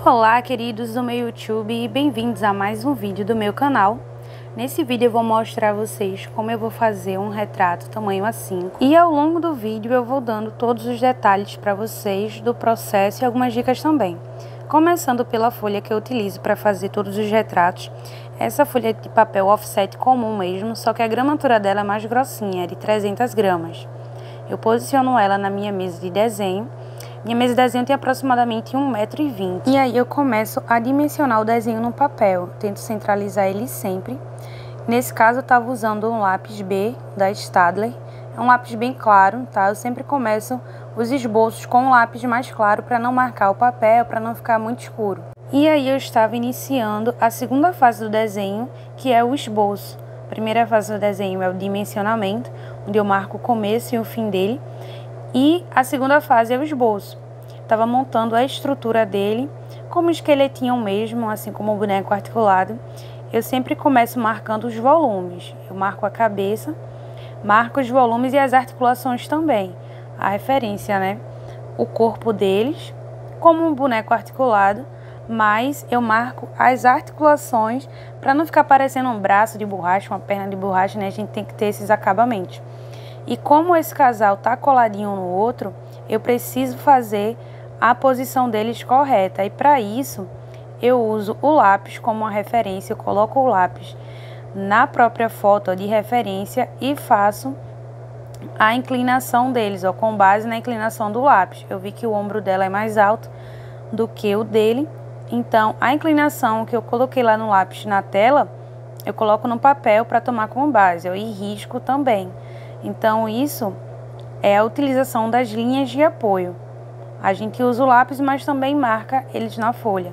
Olá, queridos do meu YouTube, e bem-vindos a mais um vídeo do meu canal. Nesse vídeo eu vou mostrar a vocês como eu vou fazer um retrato tamanho A5 e ao longo do vídeo eu vou dando todos os detalhes para vocês do processo e algumas dicas também. Começando pela folha que eu utilizo para fazer todos os retratos. Essa folha é de papel offset comum mesmo, só que a gramatura dela é mais grossinha, é de 300 gramas. Eu posiciono ela na minha mesa de desenho. Minha mesa de desenho tem aproximadamente 1,20 m. E aí eu começo a dimensionar o desenho no papel. Tento centralizar ele sempre. Nesse caso eu estava usando um lápis B da Staedtler. É um lápis bem claro, tá? Eu sempre começo os esboços com um lápis mais claro para não marcar o papel, para não ficar muito escuro. E aí eu estava iniciando a segunda fase do desenho, que é o esboço. A primeira fase do desenho é o dimensionamento, onde eu marco o começo e o fim dele. E a segunda fase é o esboço. Estava montando a estrutura dele, como esqueletinho mesmo, assim como o boneco articulado. Eu sempre começo marcando os volumes. Eu marco a cabeça, marco os volumes e as articulações também. A referência, né? O corpo deles, como um boneco articulado, mas eu marco as articulações para não ficar parecendo um braço de borracha, uma perna de borracha, né? A gente tem que ter esses acabamentos. E como esse casal tá coladinho um no outro, eu preciso fazer a posição deles correta. E para isso, eu uso o lápis como uma referência. Eu coloco o lápis na própria foto de referência e faço a inclinação deles, ó, com base na inclinação do lápis. Eu vi que o ombro dela é mais alto do que o dele. Então, a inclinação que eu coloquei lá no lápis na tela, eu coloco no papel para tomar como base. Eu risco também. Então, isso é a utilização das linhas de apoio. A gente usa o lápis, mas também marca eles na folha.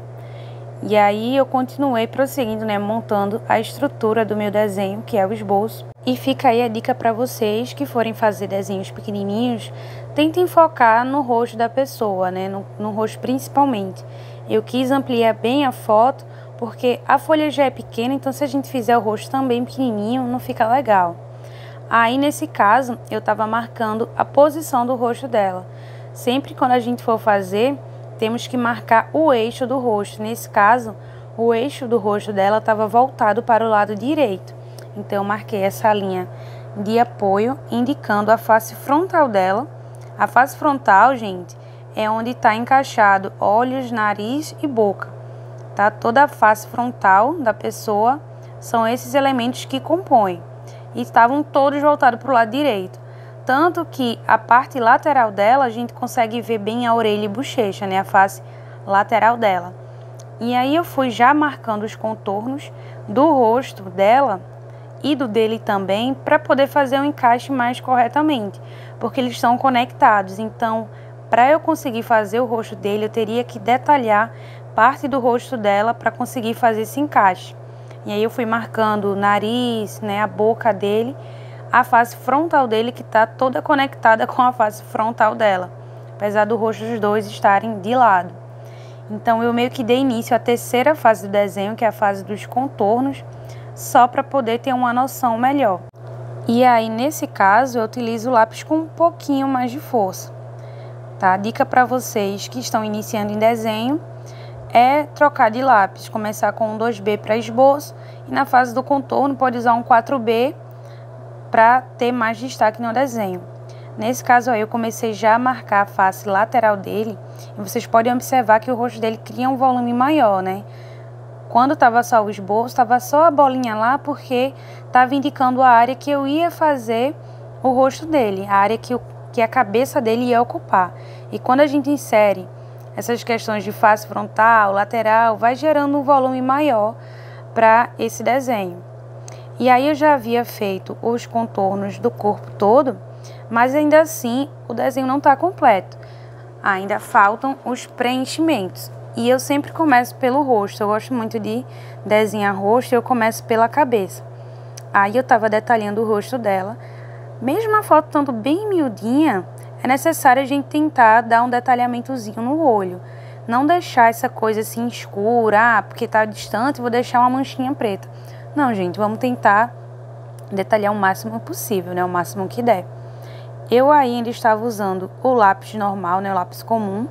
E aí, eu continuei prosseguindo, né, montando a estrutura do meu desenho, que é o esboço. E fica aí a dica para vocês que forem fazer desenhos pequenininhos, tentem focar no rosto da pessoa, né, no rosto principalmente. Eu quis ampliar bem a foto, porque a folha já é pequena, então se a gente fizer o rosto também pequenininho, não fica legal. Aí, nesse caso, eu estava marcando a posição do rosto dela. Sempre quando a gente for fazer, temos que marcar o eixo do rosto. Nesse caso, o eixo do rosto dela estava voltado para o lado direito. Então, eu marquei essa linha de apoio, indicando a face frontal dela. A face frontal, gente, é onde está encaixado olhos, nariz e boca. Tá? Toda a face frontal da pessoa são esses elementos que compõem. E estavam todos voltados para o lado direito. Tanto que a parte lateral dela, a gente consegue ver bem a orelha e bochecha, né? A face lateral dela. E aí eu fui já marcando os contornos do rosto dela e do dele também, para poder fazer o encaixe mais corretamente. Porque eles estão conectados. Então, para eu conseguir fazer o rosto dele, eu teria que detalhar parte do rosto dela para conseguir fazer esse encaixe. E aí eu fui marcando o nariz, né, a boca dele, a face frontal dele, que está toda conectada com a face frontal dela, apesar do rosto dos dois estarem de lado. Então eu meio que dei início à terceira fase do desenho, que é a fase dos contornos, só para poder ter uma noção melhor. E aí nesse caso eu utilizo o lápis com um pouquinho mais de força, tá? Dica para vocês que estão iniciando em desenho é trocar de lápis, começar com um 2B para esboço e na fase do contorno pode usar um 4B para ter mais destaque no desenho. Nesse caso aí eu comecei já a marcar a face lateral dele e vocês podem observar que o rosto dele cria um volume maior, né? Quando estava só o esboço, estava só a bolinha lá porque estava indicando a área que eu ia fazer o rosto dele, a área que a cabeça dele ia ocupar. E quando a gente insere essas questões de face frontal, lateral, vai gerando um volume maior para esse desenho. E aí eu já havia feito os contornos do corpo todo, mas ainda assim o desenho não está completo. Ainda faltam os preenchimentos. E eu sempre começo pelo rosto. Eu gosto muito de desenhar rosto e eu começo pela cabeça. Aí eu estava detalhando o rosto dela. Mesmo a foto estando bem miudinha, é necessário a gente tentar dar um detalhamentozinho no olho. Não deixar essa coisa assim escura, porque está distante, vou deixar uma manchinha preta. Não, gente, vamos tentar detalhar o máximo possível, né? O máximo que der. Eu ainda estava usando o lápis normal, né? O lápis comum.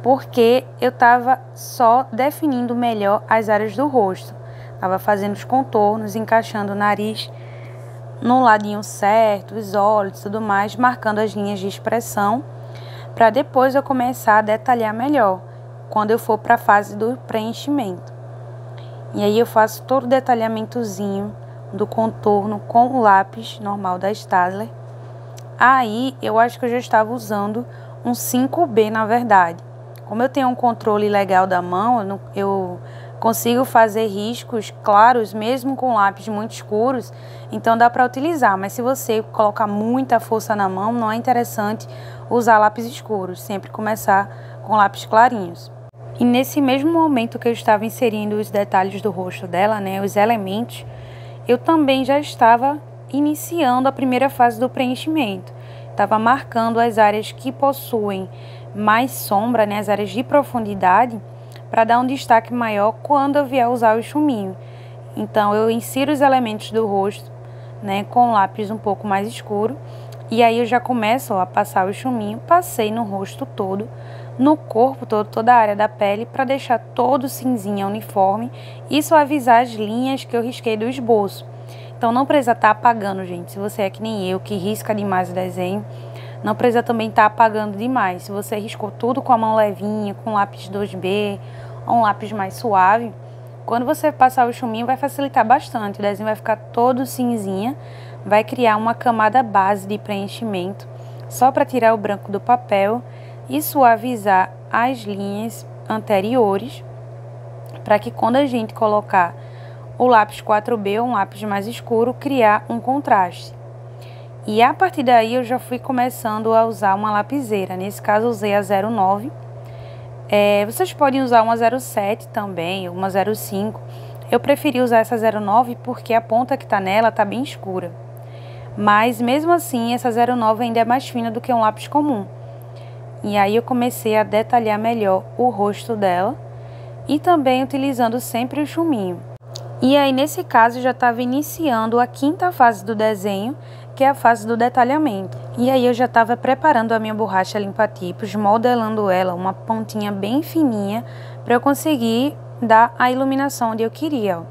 porque eu tava só definindo melhor as áreas do rosto. Tava fazendo os contornos, encaixando o nariz no ladinho certo, os olhos e tudo mais, marcando as linhas de expressão, para depois eu começar a detalhar melhor, quando eu for para a fase do preenchimento. E aí eu faço todo o detalhamentozinho do contorno com o lápis normal da Staedtler. Aí eu acho que eu já estava usando um 5B na verdade. Como eu tenho um controle legal da mão, eu consigo fazer riscos claros mesmo com lápis muito escuros, então dá para utilizar. Mas se você colocar muita força na mão, não é interessante usar lápis escuros, sempre começar com lápis clarinhos. E nesse mesmo momento que eu estava inserindo os detalhes do rosto dela, né, os elementos, eu também já estava iniciando a primeira fase do preenchimento. Estava marcando as áreas que possuem mais sombra, né, as áreas de profundidade, para dar um destaque maior quando eu vier usar o chuminho. Então eu insiro os elementos do rosto, né, com lápis um pouco mais escuro, e aí eu já começo a passar o chuminho, passei no rosto todo, no corpo todo, toda a área da pele, para deixar todo cinzinha uniforme e suavizar as linhas que eu risquei do esboço. Então não precisa estar apagando, gente. Se você é que nem eu, que risca demais o desenho, não precisa também estar apagando demais. Se você riscou tudo com a mão levinha, com lápis 2B, ou um lápis mais suave, quando você passar o chuminho vai facilitar bastante. O desenho vai ficar todo cinzinha, vai criar uma camada base de preenchimento, só para tirar o branco do papel e suavizar as linhas anteriores, para que quando a gente colocar o lápis 4B, um lápis mais escuro, criar um contraste. E a partir daí eu já fui começando a usar uma lapiseira. Nesse caso eu usei a 09. Vocês podem usar uma 07 também, uma 05. Eu preferi usar essa 09 porque a ponta que tá nela tá bem escura. Mas mesmo assim essa 09 ainda é mais fina do que um lápis comum. E aí eu comecei a detalhar melhor o rosto dela e também utilizando sempre o chuminho. E aí nesse caso eu já estava iniciando a quinta fase do desenho, que é a fase do detalhamento. E aí eu já estava preparando a minha borracha limpa-tipos, modelando ela uma pontinha bem fininha para eu conseguir dar a iluminação onde eu queria. Ó.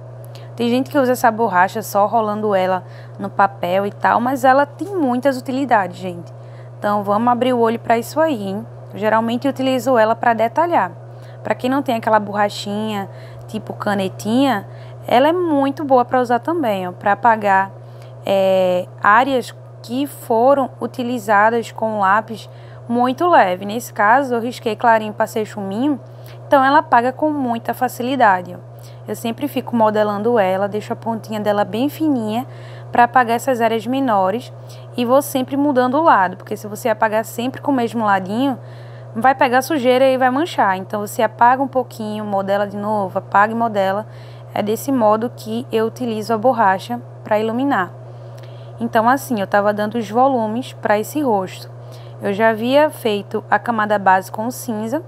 Tem gente que usa essa borracha só rolando ela no papel e tal, mas ela tem muitas utilidades, gente. Então vamos abrir o olho para isso aí, hein? Eu geralmente utilizo ela para detalhar. Para quem não tem aquela borrachinha tipo canetinha, ela é muito boa para usar também, para apagar áreas que foram utilizadas com lápis muito leve. Nesse caso, eu risquei clarinho, passei chuminho, então ela apaga com muita facilidade. Ó. Eu sempre fico modelando ela, deixo a pontinha dela bem fininha para apagar essas áreas menores e vou sempre mudando o lado, porque se você apagar sempre com o mesmo ladinho, vai pegar sujeira e vai manchar. Então você apaga um pouquinho, modela de novo, apaga e modela. É desse modo que eu utilizo a borracha para iluminar. Então assim, eu estava dando os volumes para esse rosto. Eu já havia feito a camada base com cinza,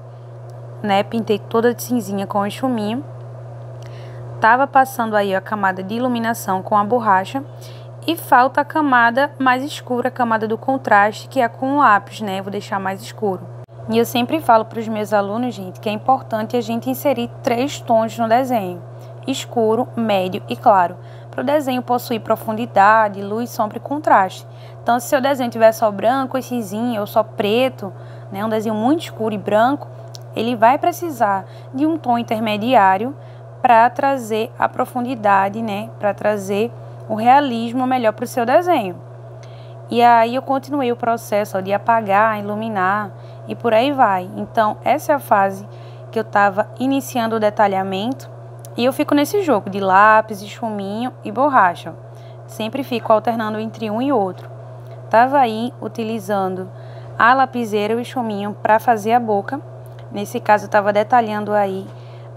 né? Pintei toda de cinzinha com o chuminho. Tava passando aí a camada de iluminação com a borracha. E falta a camada mais escura, a camada do contraste, que é com o lápis, né? Eu vou deixar mais escuro. E eu sempre falo para os meus alunos, gente, que é importante a gente inserir 3 tons no desenho. Escuro, médio e claro. Para o desenho possuir profundidade, luz, sombra e contraste. Então, se seu desenho tiver só branco e cinzinho ou só preto, né, um desenho muito escuro e branco, ele vai precisar de um tom intermediário para trazer a profundidade, né, para trazer o realismo melhor para o seu desenho. E aí eu continuei o processo de apagar, iluminar e por aí vai. Então, essa é a fase que eu estava iniciando o detalhamento. E eu fico nesse jogo de lápis, chuminho e borracha. Sempre fico alternando entre um e outro. Tava aí utilizando a lapiseira e o chuminho para fazer a boca. Nesse caso, eu tava detalhando aí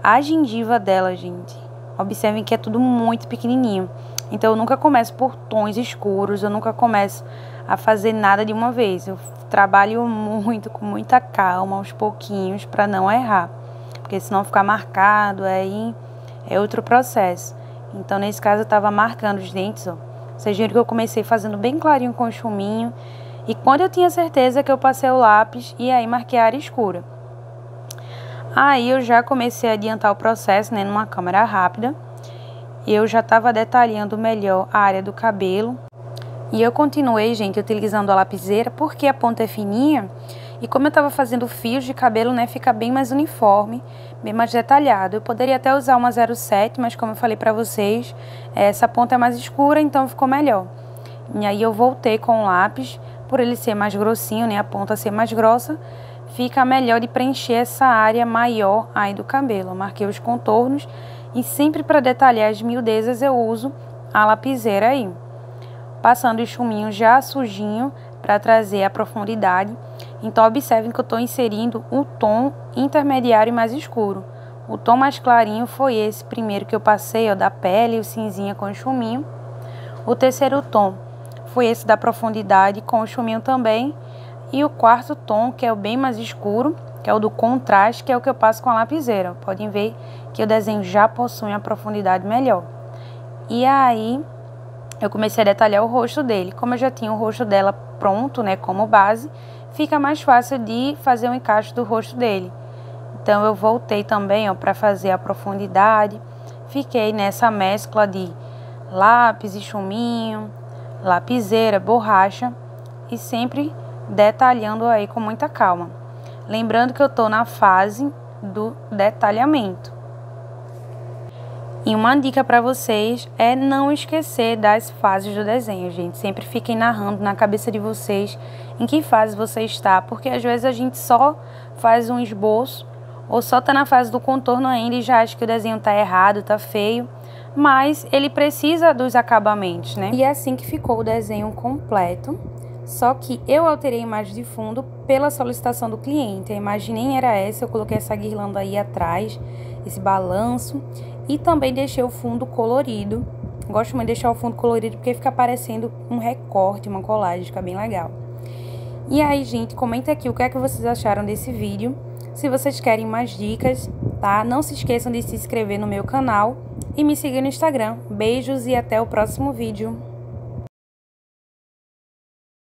a gengiva dela, gente. Observem que é tudo muito pequenininho. Então, eu nunca começo por tons escuros, eu nunca começo a fazer nada de uma vez. Eu trabalho muito, com muita calma, aos pouquinhos, para não errar. Porque senão ficar marcado, aí é outro processo. Então, nesse caso, eu estava marcando os dentes, ó. Vocês viram que eu comecei fazendo bem clarinho com o chuminho. E quando eu tinha certeza que eu passei o lápis, e aí marquei a área escura. Aí eu já comecei a adiantar o processo, né, numa câmera rápida. E eu já estava detalhando melhor a área do cabelo. E eu continuei, gente, utilizando a lapiseira porque a ponta é fininha. E como eu estava fazendo fios de cabelo, né, fica bem mais uniforme, bem mais detalhado. Eu poderia até usar uma 07, mas como eu falei pra vocês, essa ponta é mais escura, então ficou melhor. E aí eu voltei com o lápis, por ele ser mais grossinho, né, a ponta ser mais grossa, fica melhor de preencher essa área maior aí do cabelo. Eu marquei os contornos e sempre para detalhar as miudezas eu uso a lapiseira aí. Passando o chuminho já sujinho para trazer a profundidade. Então observem que eu estou inserindo um tom intermediário e mais escuro. O tom mais clarinho foi esse primeiro que eu passei, ó, da pele, o cinzinha com o chuminho. O terceiro tom foi esse da profundidade com o chuminho também. E o quarto tom, que é o bem mais escuro, que é o do contraste, que é o que eu passo com a lapiseira. Podem ver que o desenho já possui uma profundidade melhor. E aí eu comecei a detalhar o rosto dele. Como eu já tinha o rosto dela pronto, né, como base, fica mais fácil de fazer o encaixe do rosto dele. Então eu voltei também, ó, para fazer a profundidade. Fiquei nessa mescla de lápis e chuminho, lapiseira, borracha e sempre detalhando aí com muita calma. Lembrando que eu tô na fase do detalhamento. E uma dica para vocês é não esquecer das fases do desenho, gente. Sempre fiquem narrando na cabeça de vocês em que fase você está, porque às vezes a gente só faz um esboço ou só tá na fase do contorno ainda e já acha que o desenho tá errado, tá feio, mas ele precisa dos acabamentos, né? E é assim que ficou o desenho completo, só que eu alterei a imagem de fundo pela solicitação do cliente. A imagem nem era essa, eu coloquei essa guirlanda aí atrás, esse balanço. E também deixei o fundo colorido. Gosto muito de deixar o fundo colorido porque fica parecendo um recorte, uma colagem, fica bem legal. E aí, gente, comenta aqui o que é que vocês acharam desse vídeo. Se vocês querem mais dicas, tá? Não se esqueçam de se inscrever no meu canal e me seguir no Instagram. Beijos e até o próximo vídeo.